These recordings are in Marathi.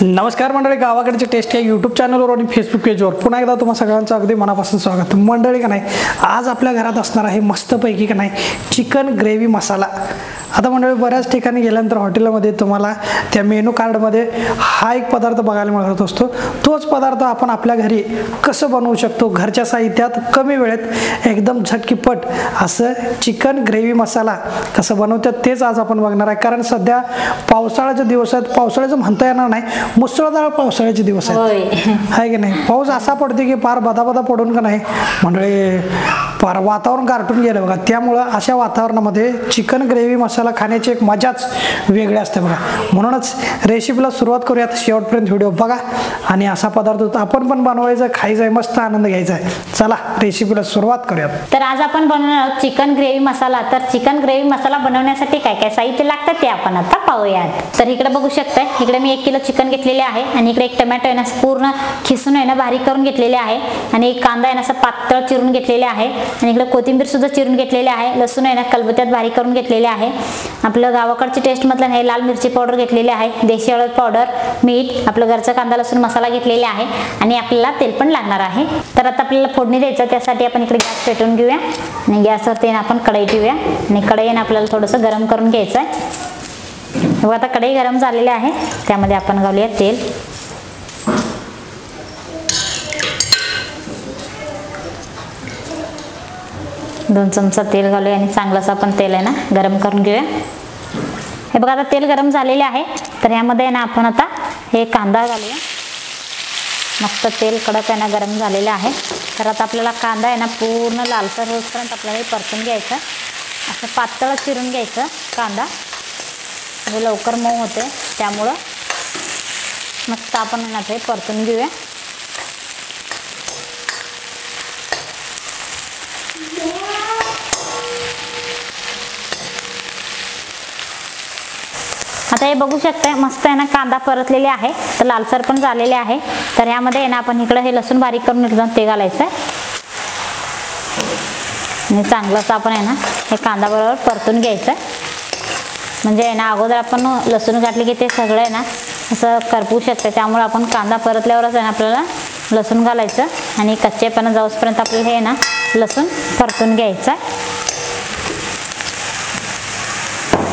नमस्कार मंडळी, गावाकडची टेस्ट या यूट्यूब चॅनलवर आणि फेसबुक पेजवर पुन्हा एकदा तुम्हा सगळ्यांचं अगदी मनापासून स्वागत। मंडळी का नाही, आज आपल्या घरात असणार आहे मस्तपैकी का नाही चिकन ग्रेव्ही मसाला। आता मंडळी बऱ्याच ठिकाणी गेल्यानंतर हॉटेलमध्ये तुम्हाला त्या मेनू कार्डमध्ये हा एक पदार्थ बघायला मिळत असतो। तोच पदार्थ आपण आपल्या घरी कसं बनवू शकतो, घरच्या साहित्यात कमी वेळेत एकदम झटकीपट असं चिकन ग्रेव्ही मसाला कसं बनवतात तेच आज आपण बघणार आहे। कारण सध्या पावसाळ्याचे दिवस आहेत, पावसाळ्याचं म्हणता येणार नाही, मुसळधार पावसाळ्याचे दिवस आहेत, आहे की नाही। पाऊस असा पडते की पार बदाबदा पडून का नाही मंडळी पार वातावरण गारठून गेलं बघा। त्यामुळं अशा वातावरणामध्ये चिकन ग्रेव्ही मसाला खाण्याची एक मजाच वेगळी असते बघा। म्हणूनच रेसिपीला सुरुवात करूयात, शेवटपर्यंत व्हिडिओ बघा आणि असा पदार्थ आपण पण बनवायचा, खायचा, मस्त आनंद घ्यायचा आहे। चला रेसिपीला सुरुवात करूयात। तर आज आपण बनवणार चिकन ग्रेव्ही मसाला। तर चिकन ग्रेव्ही मसाला बनवण्यासाठी काय काय साहित्य लागतं ते आपण आता पाहूयात। तर इकडे बघू शकता, इकडे मी 1 किलो चिकन घेतलेले आहे आणि इकडे एक टोमॅटो आहे ना पूर्ण खिसून आहे ना बारीक करून घेतलेले आहे आणि एक कांदा आहे ना असा पातळ चिरून घेतलेले आहे आणि इकडे कोथिंबीर सुद्धा चिरून घेतलेले आहे। लसूण आहे ना खलबत्त्यात बारीक करून घेतलेले आहे। आपलं गावाकडची टेस्ट मधलं हे लाल मिरची पावडर घेतलेली आहे, देशी हळद पावडर, मीठ, आपलं घरचा कांदा लसूण मसाला घेतलेला आहे आणि आपल्याला तेल पण लागणार आहे। तर आता आपल्याला फोडणी द्यायचं, त्यासाठी आपण इकडे गॅस पेटवून घेऊया आणि गॅसवरती आपण कढई ठेवूया आणि कढईने आपल्याला थोडंसं गरम करून घ्यायचं आहे। बघा आता कढई गरम झालेली आहे, त्यामध्ये आपण घालूया तेल। दोन चमचा तेल घालूया आणि चांगलंच आपण तेल आहे ना गरम करून घेऊया। हे बघा आता तेल गरम झालेले आहे, तर यामध्ये ना आपण आता हे कांदा घालूया। मस्त तेल कडक आहे ना गरम झालेलं आहे। तर आता आपल्याला कांदा आहे ना पूर्ण लालसर होईपर्यंत आपल्याला हे परतून घ्यायचं। असं पातळ चिरून घ्यायचं कांदा, म्हणजे लवकर मऊ होते, त्यामुळं मस्त आपण ना ते परतून घेऊया। आता हे बघू शकता मस्त आहे ना कांदा परतलेले आहे, तर लालसर पण झालेले आहे। तर यामध्ये आहे ना आपण इकडे हे लसूण बारीक करून घेतलं ते घालायचं आहे आणि चांगलंच आपण आहे ना हे कांदा बरोबर परतून घ्यायचं आहे। म्हणजे आहे ना अगोदर आपण लसूण घातले की ते सगळं आहे ना असं करपू शकते, त्यामुळे आपण कांदा परतल्यावरच आहे ना आपल्याला लसूण घालायचं आणि कच्चेपणा जाऊसपर्यंत आपल्याला हे ना लसूण परतून घ्यायचं आहे।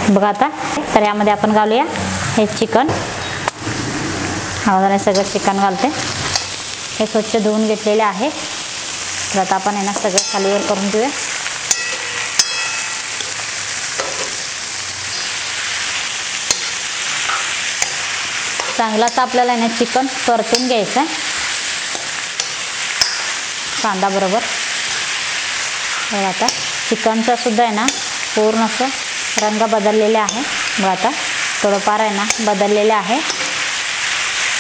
बघा आता तर यामध्ये आपण घालूया हे चिकन। अगोदर सगळं चिकन घालते, हे स्वच्छ धुवून घेतलेले आहे। तर आता आपण आहे ना सगळं खालीवर करून घेऊया। चांगलाच आपल्याला आहे ना चिकन परतून घ्यायचं आहे कांदा बरोबर। बघा आता चिकनचा सुद्धा आहे ना पूर्ण असं रंग बदललेले आहे। बघा आता थोडंफार आहे ना बदललेले आहे।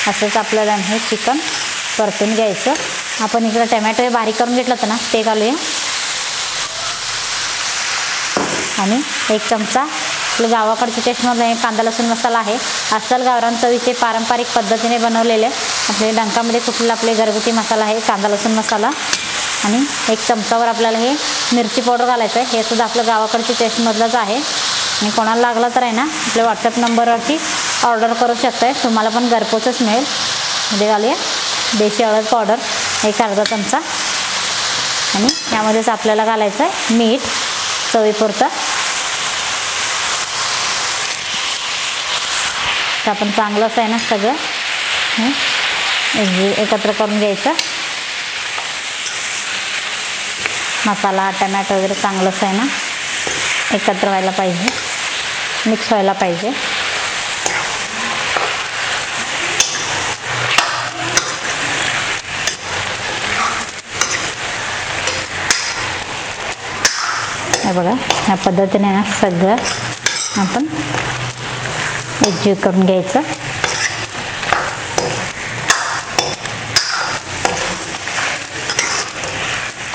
असंच आपल्याला हे चिकन परतून घ्यायचं। आपण इकडे टोमॅटो बारीक करून घेतलं होतं ना ते घालूया आणि 1 चमचा आपलं गावाकडच्या टेस्टमध्ये कांदा लसूण मसाला आहे। अस्सल गावरान चवीचे पारंपरिक पद्धतीने बनवलेले आपले डंकामध्ये कुठला आपले घरगुती मसाला आहे कांदा लसूण मसाला आणि 1 चमचावर आपल्याला हे मिरची पावडर घालायचं आहे। हे सुद्धा आपलं गावाकडची टेस्टमधलंच आहे आणि कोणाला लागलं तर आहे ना आपल्या व्हॉट्सअप नंबरवरती ऑर्डर करू शकताय, तुम्हाला पण घरपोचच मिळेल। मध्ये घालूया देशी हळद पावडर 1 अर्धा चमचा आणि यामध्येच आपल्याला घालायचं आहे मीठ चवीपुरतं। तर आपण चांगलंच आहे ना सगळं एकत्र करून घ्यायचं। मसाला टोमॅटो वगैरे चांगलंच आहे ना एकत्र व्हायला पाहिजे, मिक्स व्हायला पाहिजे। हे बघा ह्या पद्धतीने ना सगळं आपण एकजीव करून घ्यायचं।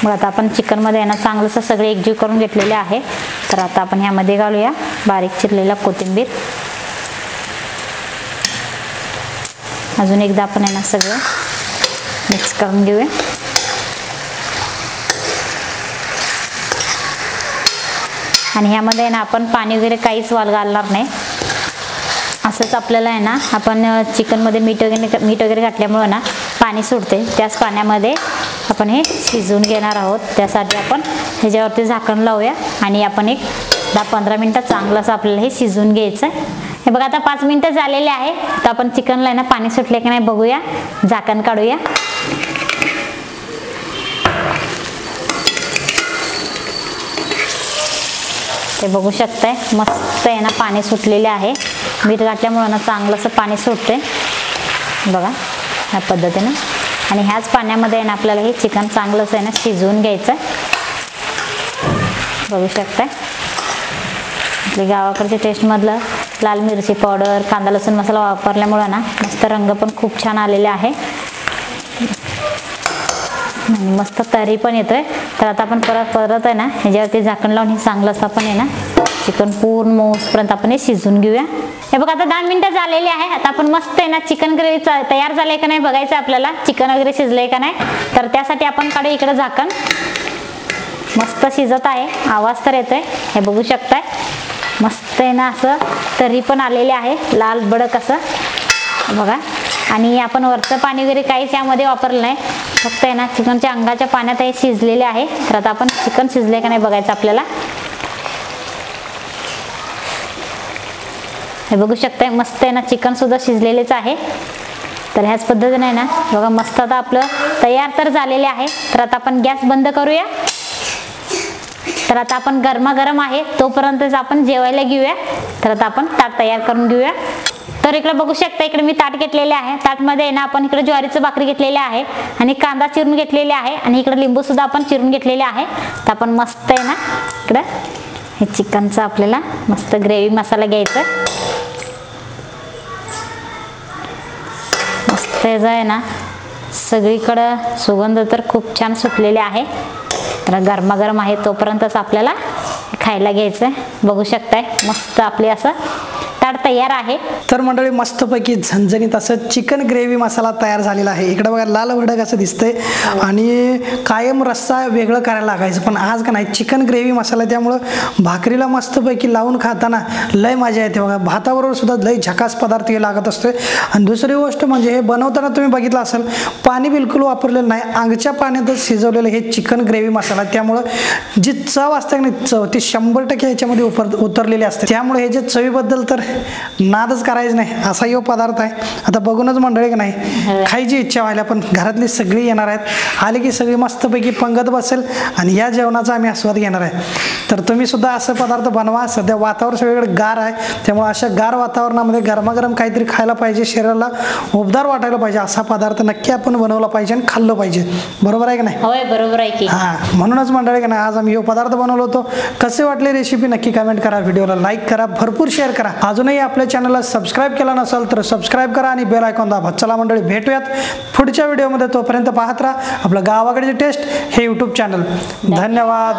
मग आता आपण चिकनमध्ये आहे ना चांगलंसं सगळे एकजीव करून घेतलेले आहे। तर आता आपण ह्यामध्ये घालूया बारीक चिरलेला कोथिंबीर। अजून एकदा आपण आहे ना सगळं मिक्स करून घेऊया। आणि ह्यामध्ये ना आपण पाणी वगैरे काहीच घालणार नाही, असंच आपल्याला आहे ना, आपण चिकनमध्ये मीठ वगैरे घातल्यामुळं ना पाणी सुटते, त्याच पाण्यामध्ये आपण हे शिजवून घेणार आहोत. त्यासाठी आपण ह्याच्यावरती झाकण लावूया आणि आपण एक 10-15 मिनटं चांगलं असं आपल्याला हे शिजवून घ्यायचं. हे बघा आता 5 मिनटं झालेले आहे. तर आपण चिकनला आहे ना पाणी सुटले की नाही बघूया, झाकण काढूया. ते बघू शकताय मस्त आहे ना पाणी सुटलेले आहे. मीठ घातल्यामुळे ना चांगलं असं पाणी सुटते बघा ह्या पद्धतीने. आणि ह्याच पाण्यामध्ये आहे ना आपल्याला हे चिकन चांगलं असं आहे ना शिजवून घ्यायचं. बघू शकताय आपली गावाकडच्या टेस्टमधलं लाल मिरची पावडर, कांदा लसूण मसाला वापरल्यामुळे ना मस्त रंग पण खूप छान आलेले आहे आणि मस्त तरी पण येतोय. तर आता आपण परत आहे ना ह्याच्यावरती झाकण लावून हे चांगलं असं आपण आहे ना चिकन पूर्ण मऊसपर्यंत आपण हे शिजवून घेऊया. हे बघा आता 10 मिनिटं झालेली आहे. आता आपण मस्त आहे ना चिकन ग्रेव्ही तयार झालंय का नाही बघायचं आपल्याला, चिकन वगैरे शिजलंय का नाही. तर त्यासाठी आपण काढू इकडे झाकण. मस्त शिजत आहे, आवाज तर येतोय, हे बघू शकताय. मस्त आहे ना असं तरी पण आलेले आहे, लाल बडक असं बघा. आणि आपण वरचं पाणी वगैरे काहीच यामध्ये वापरलं नाही, फक्त आहे ना चिकनच्या अंगाच्या पाण्यात हे शिजलेले आहे. तर आता आपण चिकन शिजले का नाही बघायचं आपल्याला. हे बघू शकताय मस्त आहे ना चिकन सुद्धा शिजलेलेच आहे. तर ह्याच पद्धतीने आहे ना बघा मस्त आता आपलं तयार तर झालेले आहे. तर आता आपण गॅस बंद करूया. तर आता आपण गरमागरम आहे तोपर्यंतच आपण जेवायला घेऊया. तर आता आपण ताट तयार करून घेऊया. तर इकडे बघू शकता इकडे मी ताट घेतलेले आहे. ताटमध्ये ना आपण इकडे ज्वारीचं भाकरी घेतलेले आहे आणि कांदा चिरून घेतलेले आहे आणि इकडे लिंबू सुद्धा आपण चिरून घेतलेले आहे. तर आपण मस्त आहे ना इकडे हे चिकनचा आपल्याला मस्त ग्रेव्ही मसाला घ्यायचा. मस्त आहे ना सगळीकडे सुगंध तर खूप छान सुटलेले आहे. तर गरमागरम आहे तोपर्यंतच आपल्याला खायला घ्यायचं. बघू शकताय मस्त आपले असं ताट तयार आहे. तर मंडळी मस्तपैकी झणझणीत असं चिकन ग्रेव्ही मसाला तयार झालेला आहे. इकडे बघा लाल भडक असं दिसतंय आणि कायम रस्सा वेगळं करायला लागायचं, पण आज का नाही चिकन ग्रेव्ही मसाला त्यामुळं भाकरीला मस्तपैकी लावून खाताना लय मजा येते बघा. भाताबरोबर सुद्धा लय झकास पदार्थ हे लागत असतोय. आणि दुसरी गोष्ट म्हणजे हे बनवताना तुम्ही बघितलं असेल पाणी बिलकुल वापरलेलं नाही, अंगच्या पाण्यातच शिजवलेलं हे चिकन ग्रेव्ही मसाला. त्यामुळं जी चव असते की नाही चव ती 100% ह्याच्यामध्ये उतरलेली असते. त्यामुळे हे जे चवीबद्दल तर नादच करायचं नाही असा यो पदार्थ आहे. आता बघूनच मंडळी की नाही खायची इच्छा व्हायला, पण घरातली सगळी येणार आहेत, आले की सगळी मस्तपैकी पंगत बसेल आणि या जेवणाचा आम्ही आस्वाद घेणार आहे. तर तुम्ही सुद्धा असं पदार्थ बनवा. सध्या वातावरण सगळीकडे गार आहे, त्यामुळे अशा गार वातावरणामध्ये गरमागरम काहीतरी खायला पाहिजे, शरीराला उबदार वाटायला पाहिजे असा पदार्थ नक्की आपण बनवला पाहिजे आणि खाल्लं पाहिजे. बरोबर आहे की नाही? होय बरोबर आहे की. म्हणूनच मंडळी की नाही आज आम्ही हे पदार्थ बनवलो होतो. कसे वाटले रेसिपी नक्की कमेंट करा, व्हिडिओला लाईक करा, भरपूर शेअर करा. अजूनही आपल्या चॅनलला सबस्क्राईब केला नसेल तर सबस्क्राईब करा आणि बेल आयकॉन दाबा. चला मंडळी भेटूयात पुढच्या व्हिडिओमध्ये. तोपर्यंत पाहत राहा आपलं गावाकडची टेस्ट हे यूट्यूब चॅनल. धन्यवाद.